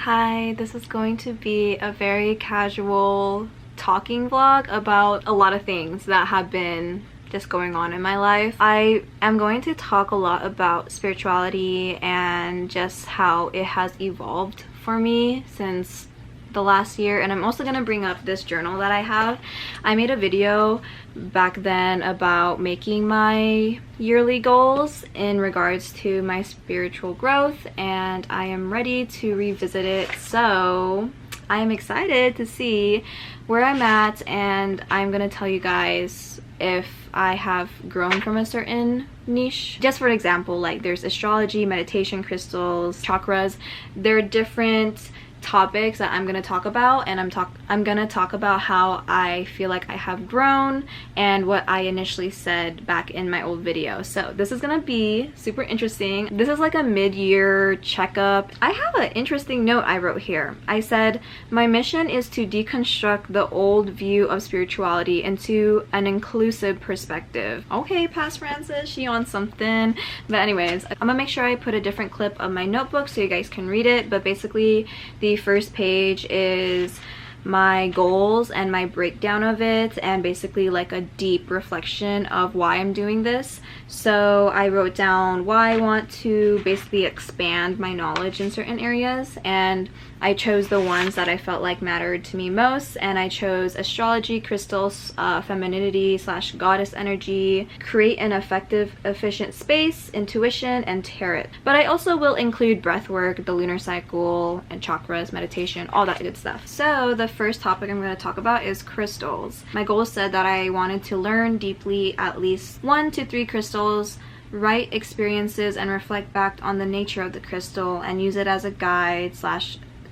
Hi, this is going to be a very casual talking vlog about a lot of things that have been just going on in my life. I am going to talk a lot about spirituality and just how it has evolved for me since the last year, and I'm also going to bring up this journal that I have. I made a video back then about making my yearly goals in regards to my spiritual growth, and I am ready to revisit it. So I am excited to see where I'm at, and I'm going to tell you guys if I have grown from a certain niche. Just for example, like there's astrology, meditation, crystals, chakras. There are different topics that I'm going to talk about, and I'm going to talk about how I feel like I have grown and what I initially said back in my old video. So this is going to be super interesting. This is like a mid-year checkup. I have an interesting note I wrote here. I said, my mission is to deconstruct the old view of spirituality into an inclusive perspective. Okay, Past Francis, she on something. But anyways, I'm gonna make sure I put a different clip of my notebook so you guys can read it. But basically, the first page is my goals and my breakdown of it, and basically like a deep reflection of why I'm doing this. So I wrote down why I want to basically expand my knowledge in certain areas, and I chose the ones that I felt like mattered to me most, and I chose astrology, crystals, femininity / goddess energy, create an effective, efficient space, intuition, and tarot. But I also will include breath work, the lunar cycle, and chakras, meditation, all that good stuff. So the first topic I'm going to talk about is crystals. My goal said that I wanted to learn deeply at least 1 to 3 crystals, write experiences, and reflect back on the nature of the crystal and use it as a guide /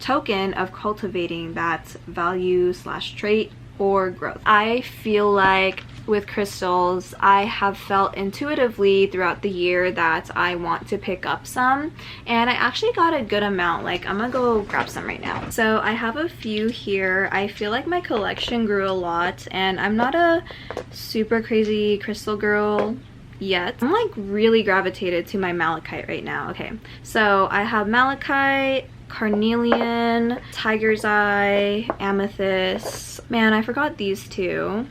token of cultivating that value / trait or growth. I feel like with crystals, I have felt intuitively throughout the year that I want to pick up some, and I actually got a good amount. Like, I'm gonna go grab some right now. So I have a few here. I feel like my collection grew a lot, and I'm not a super crazy crystal girl yet. I'm like really gravitated to my malachite right now. Okay, so I have malachite, carnelian, tiger's eye, amethyst. Man, I forgot these two.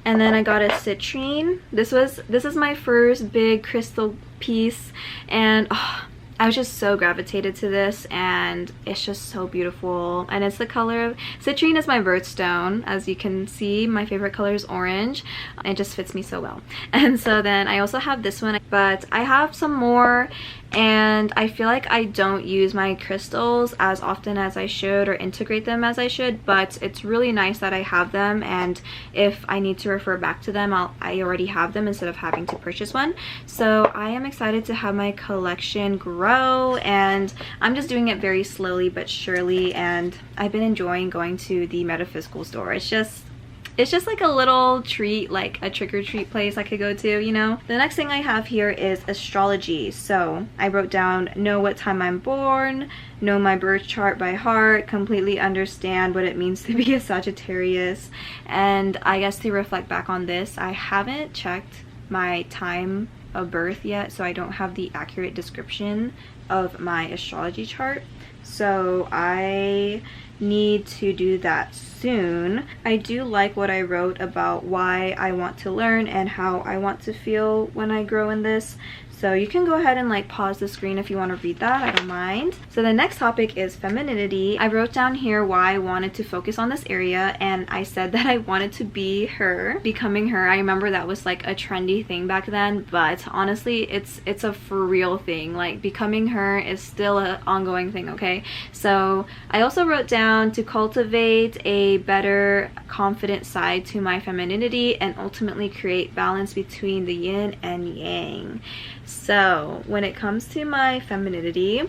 And then I got a citrine. This is my first big crystal piece, and I was just so gravitated to this, and it's just so beautiful. And it's the color of citrine is my birthstone. As you can see, my favorite color is orange. It just fits me so well. And so then I also have this one, but I have some more, and I feel like I don't use my crystals as often as I should or integrate them as I should, but it's really nice that I have them, and if I need to refer back to them, I already have them instead of having to purchase one. So I am excited to have my collection grow, and I'm just doing it very slowly but surely, and I've been enjoying going to the metaphysical store. It's just like a little treat, like a trick-or-treat place I could go to, you know? The next thing I have here is astrology. So I wrote down, know what time I'm born, know my birth chart by heart, completely understand what it means to be a Sagittarius. And I guess to reflect back on this, I haven't checked my time of birth yet, so I don't have the accurate description of my astrology chart. So I need to do that soon. I do like what I wrote about why I want to learn and how I want to feel when I grow in this. So you can go ahead and like pause the screen if you want to read that, I don't mind. So the next topic is femininity. I wrote down here why I wanted to focus on this area, and I said that I wanted to be her, becoming her. I remember that was like a trendy thing back then, but honestly it's a for real thing. Like, becoming her is still an ongoing thing, okay? So I also wrote down to cultivate a better, confident side to my femininity and ultimately create balance between the yin and yang. So when it comes to my femininity,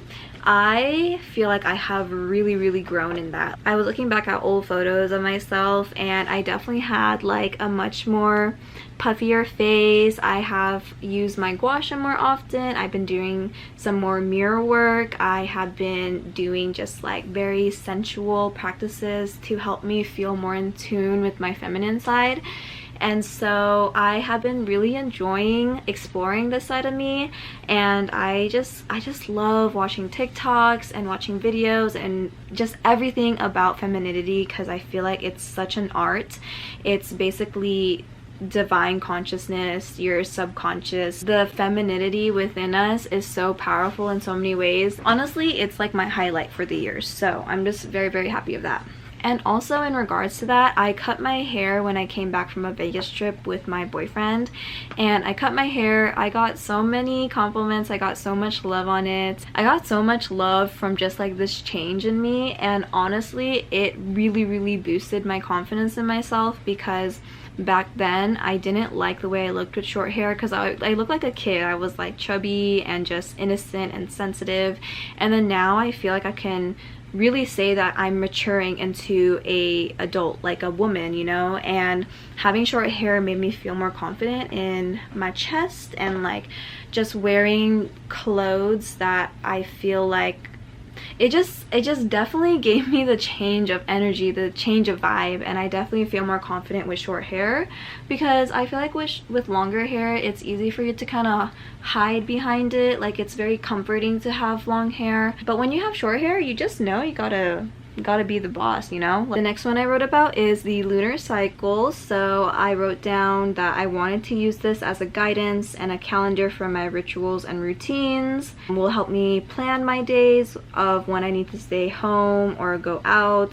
I feel like I have really grown in that. I was looking back at old photos of myself, and I definitely had like a much more puffier face. I have used my gua sha more often. I've been doing some more mirror work. I have been doing just like very sensual practices to help me feel more in tune with my feminine side. and so I have been really enjoying exploring this side of me, and I just love watching TikToks and watching videos and just everything about femininity, because I feel like it's such an art. It's basically divine consciousness, your subconscious. The femininity within us is so powerful in so many ways. Honestly, it's like my highlight for the year, so I'm just very, very happy of that. And also in regards to that, I cut my hair when I came back from a Vegas trip with my boyfriend, and I cut my hair. I got so many compliments, I got so much love on it. I got so much love from just like this change in me, and honestly it really, really boosted my confidence in myself, because back then I didn't like the way I looked with short hair, because I looked like a kid. I was like chubby and just innocent and sensitive, and then now I feel like I can really say that I'm maturing into a adult, like a woman, you know, and having short hair made me feel more confident in my chest, and like just wearing clothes that I feel like it just definitely gave me the change of energy, the change of vibe, and I definitely feel more confident with short hair, because I feel like with longer hair it's easy for you to kind of hide behind it. Like, it's very comforting to have long hair, but when you have short hair, you just know you gotta be the boss, you know? The next one I wrote about is the lunar cycle. So I wrote down that I wanted to use this as a guidance and a calendar for my rituals and routines. It will help me plan my days of when I need to stay home or go out.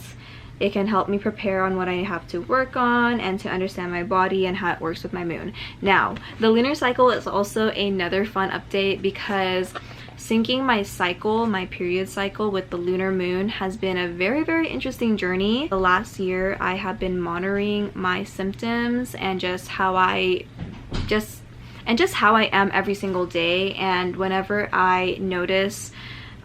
It can help me prepare on what I have to work on, and to understand my body and how it works with my moon. Now, the lunar cycle is also another fun update, because syncing my cycle, my period cycle, with the lunar moon has been a very, very interesting journey. The last year I have been monitoring my symptoms and just how I am every single day, and whenever I notice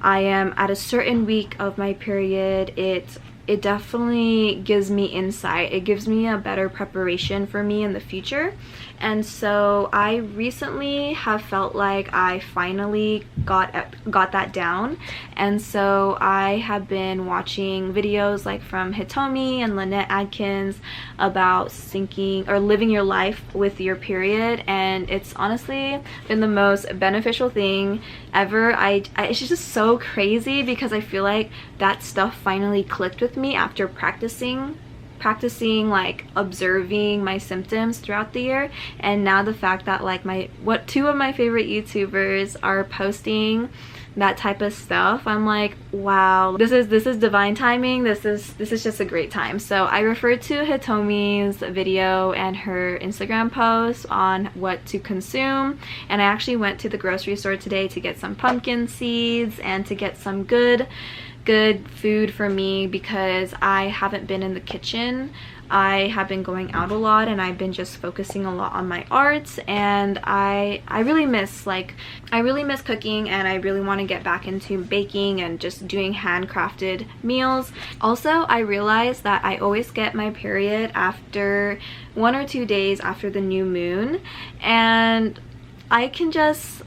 I am at a certain week of my period, it definitely gives me insight. It gives me a better preparation for me in the future. And so I recently have felt like I finally got that down, and so I have been watching videos like from Hitomi and Lynette Adkins about syncing or living your life with your period, and it's honestly been the most beneficial thing ever. It's just so crazy, because I feel like that stuff finally clicked with me after practicing like observing my symptoms throughout the year. And now the fact that like two of my favorite YouTubers are posting that type of stuff, I'm like, wow, this is divine timing. This is just a great time. So I referred to Hitomi's video and her Instagram post on what to consume, and I actually went to the grocery store today to get some pumpkin seeds and to get some good food for me, because I haven't been in the kitchen. I have been going out a lot, and I've been just focusing a lot on my art, and I really miss cooking, and I really want to get back into baking and just doing handcrafted meals. Also, I realized that I always get my period after 1 or 2 days after the new moon, and I can just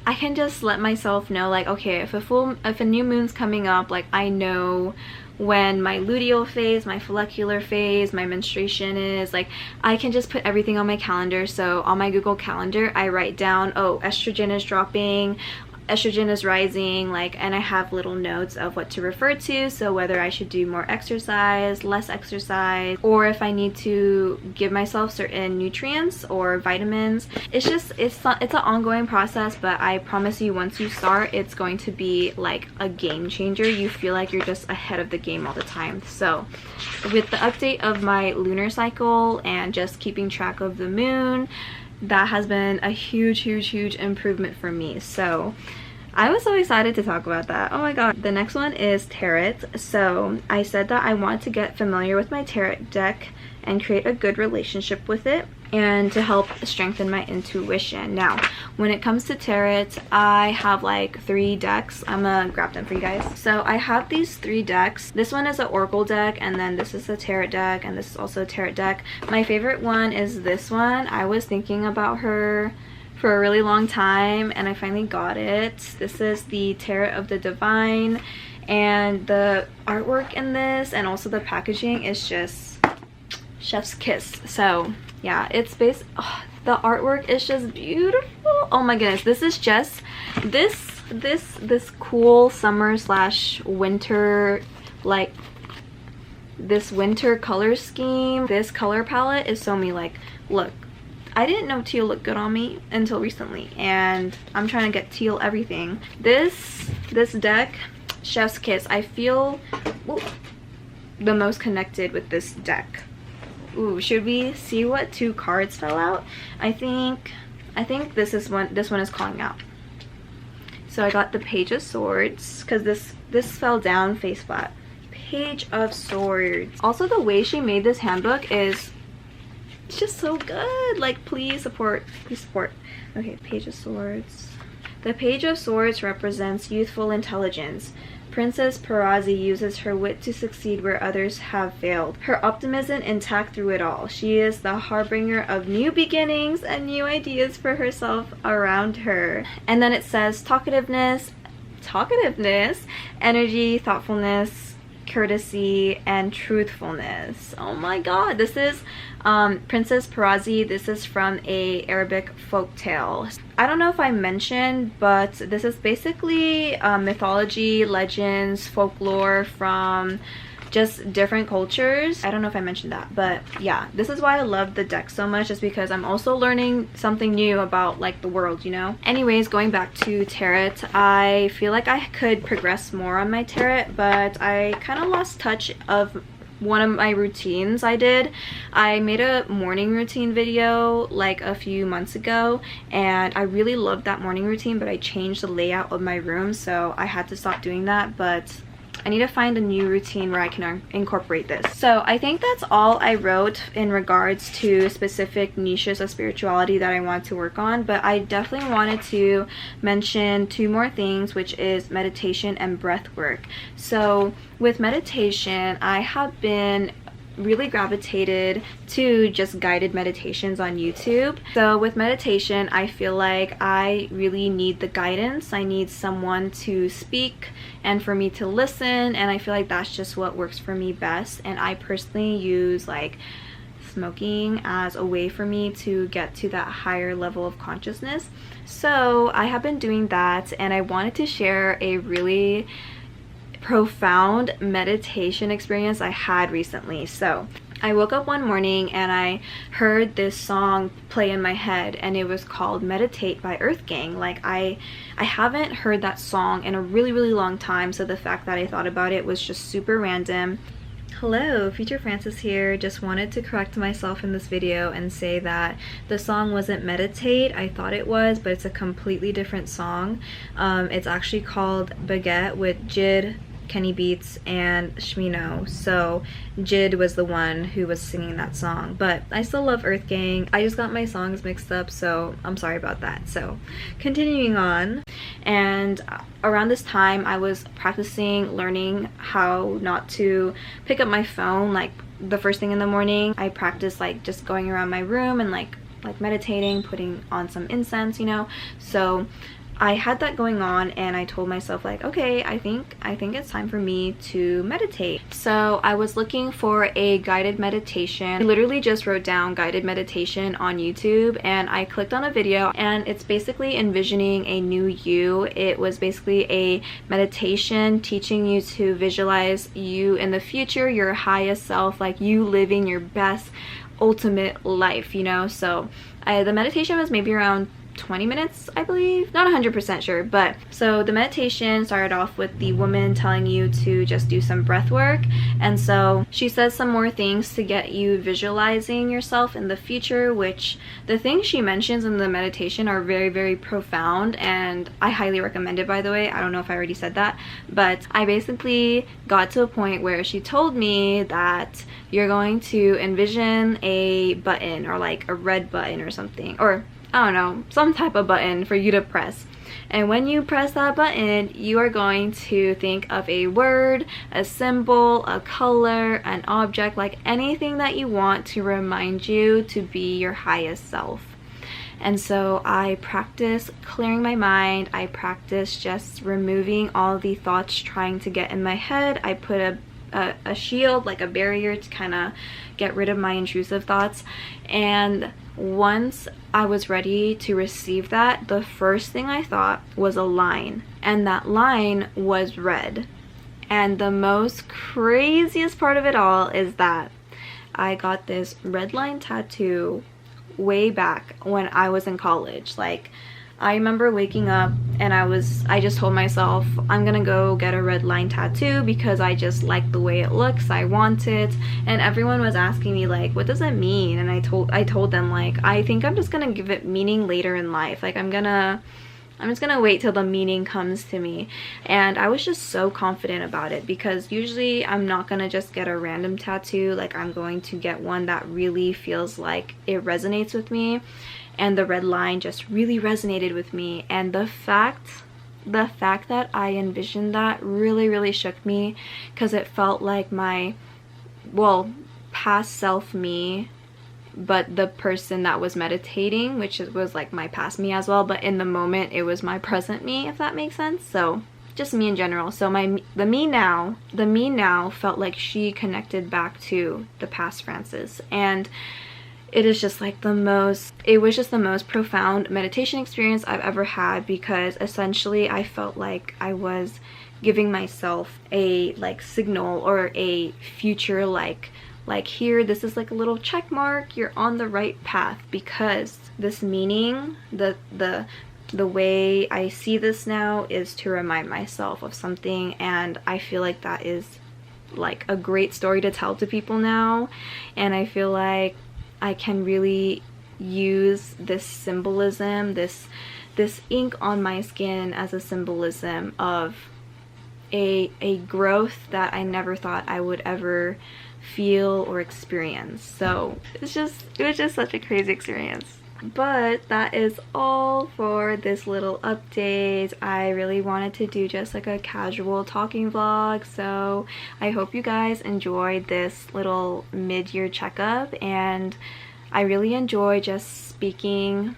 let myself know, like, okay, if a new moon's coming up, like, I know when my luteal phase, my follicular phase, my menstruation is, like, I can just put everything on my calendar. So on my Google Calendar, I write down, oh, estrogen is dropping, estrogen is rising, like, and I have little notes of what to refer to. So whether I should do more exercise, less exercise, or if I need to give myself certain nutrients or vitamins. It's an ongoing process, but I promise you, once you start, it's going to be like a game changer. You feel like you're just ahead of the game all the time. So with the update of my lunar cycle and just keeping track of the moon, that has been a huge improvement for me. So I was so excited to talk about that. Oh my god. The next one is tarot. So I said that I want to get familiar with my tarot deck and create a good relationship with it, and to help strengthen my intuition. Now, when it comes to tarot, I have like 3 decks. I'm gonna grab them for you guys. So I have these 3 decks. This one is an oracle deck, and then this is a tarot deck, and this is also a tarot deck. My favorite one is this one. I was thinking about her for a really long time, and I finally got it. This is the Tarot of the Divine, and the artwork in this and also the packaging is just chef's kiss. So Yeah, it's based, oh, the artwork is just beautiful. Oh my goodness, this is just this cool summer slash winter, like this winter color scheme. This color palette is so me. Like, look, I didn't know teal looked good on me until recently, and I'm trying to get teal everything. This deck, Chef's Kiss, I feel the most connected with this deck. Ooh, should we see what 2 cards fell out? I think this one is calling out. So I got the Page of Swords, because this fell down face flat. Page of Swords. Also, the way she made this handbook is, it's just so good. Like, please support, please support. Okay, Page of Swords. The Page of Swords represents youthful intelligence. Princess Perazi uses her wit to succeed where others have failed. Her optimism intact through it all. She is the harbinger of new beginnings and new ideas for herself around her. And then it says talkativeness, energy, thoughtfulness, courtesy, and truthfulness. Oh my god, this is Princess Perazi. This is from a Arabic folk tale. I don't know if I mentioned, but this is basically mythology, legends, folklore from just different cultures. I don't know if I mentioned that, but yeah, this is why I love the deck so much, is because I'm also learning something new about like the world, you know. Anyways, going back to tarot, I feel like I could progress more on my tarot, but I kind of lost touch of one of my routines I did. I made a morning routine video like a few months ago, and I really loved that morning routine, but I changed the layout of my room, so I had to stop doing that. But I need to find a new routine where I can incorporate this. So I think that's all I wrote in regards to specific niches of spirituality that I want to work on, but I definitely wanted to mention 2 more things, which is meditation and breath work. So with meditation, I have been really gravitated to just guided meditations on YouTube. So with meditation, I feel like I really need the guidance. I need someone to speak and for me to listen, and I feel like that's just what works for me best. And I personally use like smoking as a way for me to get to that higher level of consciousness. So I have been doing that, and I wanted to share a really profound meditation experience I had recently. So I woke up one morning and I heard this song play in my head, and it was called Meditate by Earth Gang. Like I haven't heard that song in a really long time, so the fact that I thought about it was just super random. Hello, Future Francis here. Just wanted to correct myself in this video and say that the song wasn't Meditate. I thought it was, but it's a completely different song. It's actually called Baguette with Jid, Kenny Beats, and Shmino. So Jid was the one who was singing that song, but I still love Earth Gang. I just got my songs mixed up, so I'm sorry about that. So continuing on, and around this time I was practicing learning how not to pick up my phone like the first thing in the morning. I practiced like just going around my room and like meditating, putting on some incense, you know. So I had that going on, and I told myself like, okay, I think it's time for me to meditate. So I was looking for a guided meditation. I literally just wrote down guided meditation on YouTube, and I clicked on a video, and it's basically envisioning a new you. It was basically a meditation teaching you to visualize you in the future, your highest self, like you living your best ultimate life, you know. So the meditation was maybe around 20 minutes, I believe. Not 100% sure, but so the meditation started off with the woman telling you to just do some breath work, and so she says some more things to get you visualizing yourself in the future, which the things she mentions in the meditation are very profound, and I highly recommend it, by the way. I don't know if I already said that, but I basically got to a point where she told me that you're going to envision a button, or like a red button or something, or I don't know, some type of button for you to press. And when you press that button, you are going to think of a word, a symbol, a color, an object, like anything that you want to remind you to be your highest self. And so I practice clearing my mind. I practice just removing all the thoughts trying to get in my head. I put a a shield, like a barrier to kind of get rid of my intrusive thoughts. And once I was ready to receive that, the first thing I thought was a line, and that line was red. And the most craziest part of it all is that I got this red line tattoo way back when I was in college. Like, I remember waking up and I just told myself, I'm gonna go get a red line tattoo because I just like the way it looks, I want it. And everyone was asking me like, what does it mean? And I told them like, I think I'm just gonna give it meaning later in life. Like, I'm just gonna wait till the meaning comes to me. And I was just so confident about it, because usually I'm not gonna just get a random tattoo. Like, I'm going to get one that really feels like it resonates with me. And the red line just really resonated with me. And the fact that I envisioned that really shook me, because it felt like my, well, past self me, but the person that was meditating, which was like my past me as well, but in the moment it was my present me, if that makes sense. So just me in general. So the me now felt like she connected back to the past Frances. And it is just like it was just the most profound meditation experience I've ever had, because essentially I felt like I was giving myself a like signal or a future, like here, this is like a little check mark, you're on the right path. Because this meaning, the way I see this now is to remind myself of something, and I feel like that is like a great story to tell to people now. And I feel like I can really use this symbolism, this ink on my skin, as a symbolism of a growth that I never thought I would ever feel or experience. So it was just such a crazy experience. But that is all for this little update. I really wanted to do just like a casual talking vlog, so I hope you guys enjoyed this little mid-year checkup. And I really enjoy just speaking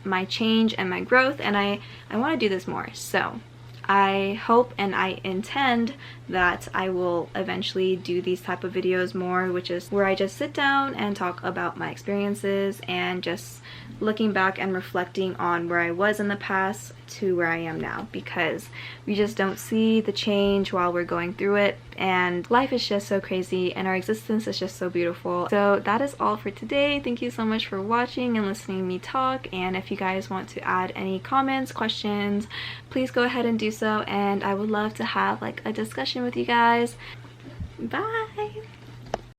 my change and my growth, and I want to do this more. So I hope and I intend that I will eventually do these type of videos more, which is where I just sit down and talk about my experiences and just looking back and reflecting on where I was in the past to where I am now, because we just don't see the change while we're going through it, and life is just so crazy and our existence is just so beautiful. So that is all for today. Thank you so much for watching and listening to me talk, and if you guys want to add any comments, questions, please go ahead and do so, and I would love to have like a discussion with you guys. Bye!